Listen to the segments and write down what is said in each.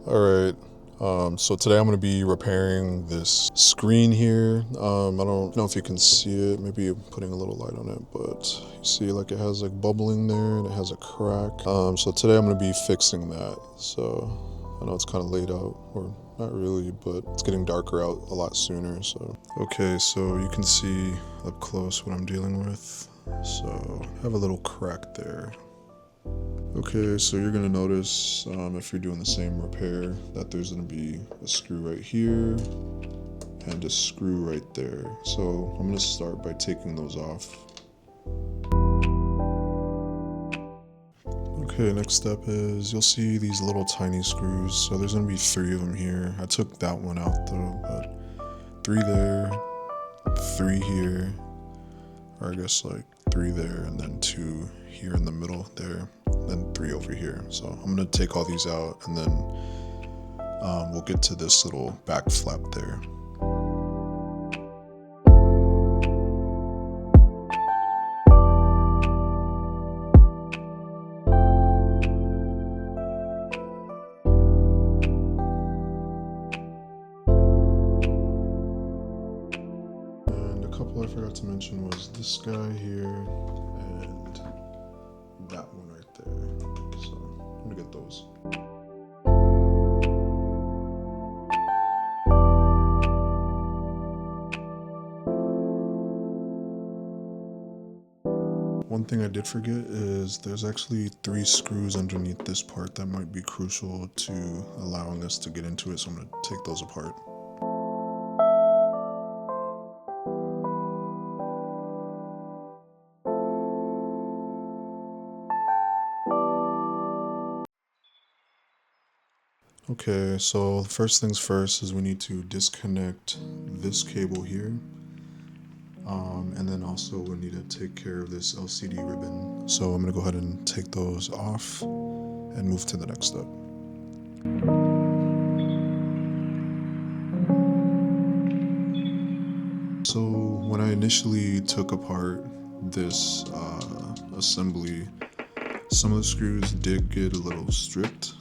Alright, so today I'm going to be repairing this screen here. I don't know if you can see it, maybe putting a little light on it, but you see like it has like bubbling there and it has a crack. So today I'm going to be fixing that. So I know it's kind of late out, or not really, but it's getting darker out a lot sooner. So okay, so you can see up close what I'm dealing with. So I have a little crack there. Okay, so you're gonna notice if you're doing the same repair that there's gonna be a screw right here and a screw right there. So I'm gonna start by taking those off. Okay, next step is you'll see these little tiny screws. So there's gonna be 3 of them here. I took that one out though, but 3 there, 3 here, or I guess like 3 there, and then 2 here in the middle there, then 3 over here. So I'm gonna take all these out, and then we'll get to this little back flap there. And a couple I forgot to mention was this guy here and that one right there. So I'm gonna get those. One thing I did forget is there's actually 3 screws underneath this part that might be crucial to allowing us to get into it, so I'm gonna take those apart. Okay, so first things first is we need to disconnect this cable here. And then also we need to take care of this LCD ribbon. So I'm gonna go ahead and take those off and move to the next step. So when I initially took apart this assembly, some of the screws did get a little stripped.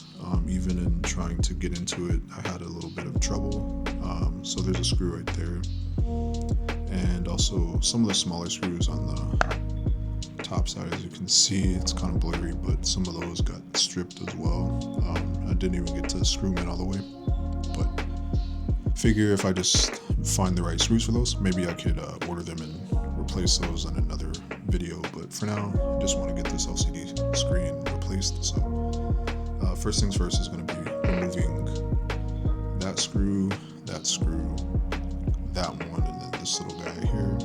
Even in trying to get into it, I had a little bit of trouble. So there's a screw right there. And also some of the smaller screws on the top side, as you can see, it's kind of blurry, but some of those got stripped as well. I didn't even get to screw them in all the way, but figure if I just find the right screws for those, maybe I could order them and replace those in another video. But for now, I just want to get this LCD screen replaced. So first things first is going to be removing that screw, that one, and then this little guy here,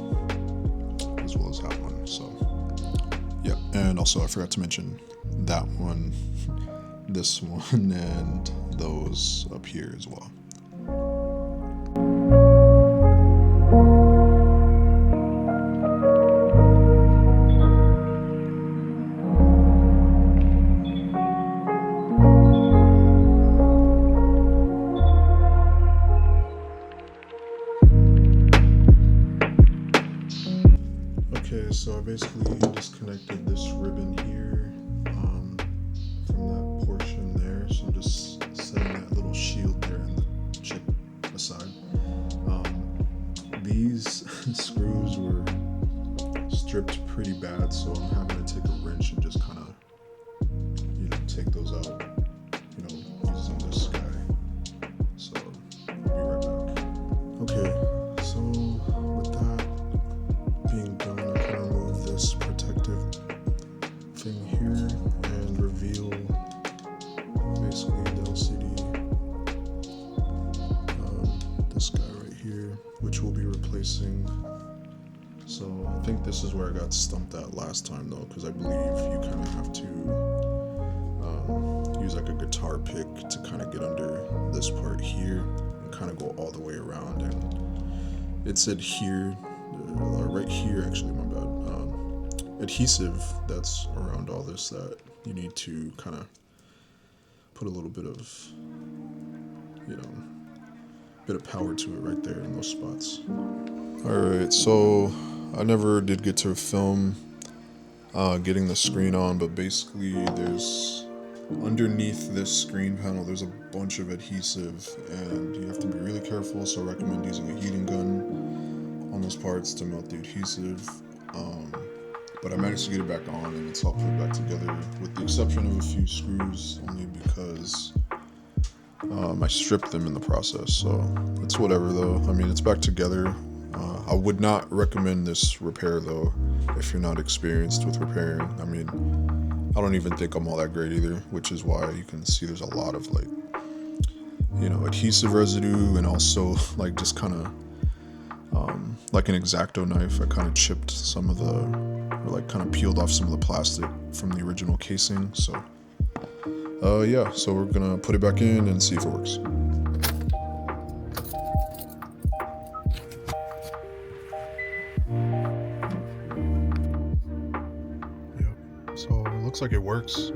as well as that one. So yeah, and also I forgot to mention that one, this one, and those up here as well. Okay, so I basically disconnected this ribbon here from that portion there. So I'm just setting that little shield there and the chip aside. These screws were stripped pretty bad, so I'm having to take a wrench and just kind of, take those out, using this guy. So I'll be right back. Okay, so with that being done, I can remove this protective thing here and reveal basically the LCD, this guy right here, which we'll be replacing. So I think this is where I got stumped at last time though, because I believe you kind of have to use like a guitar pick to kind of get under this part here and kind of go all the way around. And it said here, right here actually, my bad, adhesive that's around all this that you need to kind of put a little bit of, bit of power to it right there in those spots. Alright, so I never did get to film getting the screen on, but basically there's underneath this screen panel there's a bunch of adhesive, and you have to be really careful, so I recommend using a heating gun on those parts to melt the adhesive. But I managed to get it back on and it's all put back together, with the exception of a few screws, only because I stripped them in the process. So it's whatever though. I mean, it's back together. I would not recommend this repair though if you're not experienced with repairing. I mean, I don't even think I'm all that great either, which is why you can see there's a lot of like, adhesive residue, and also like just kind of like an X-Acto knife, I kind of chipped some of the, or like kind of peeled off some of the plastic from the original casing. So yeah, so we're gonna put it back in and see if it works. Yep, so it looks like it works.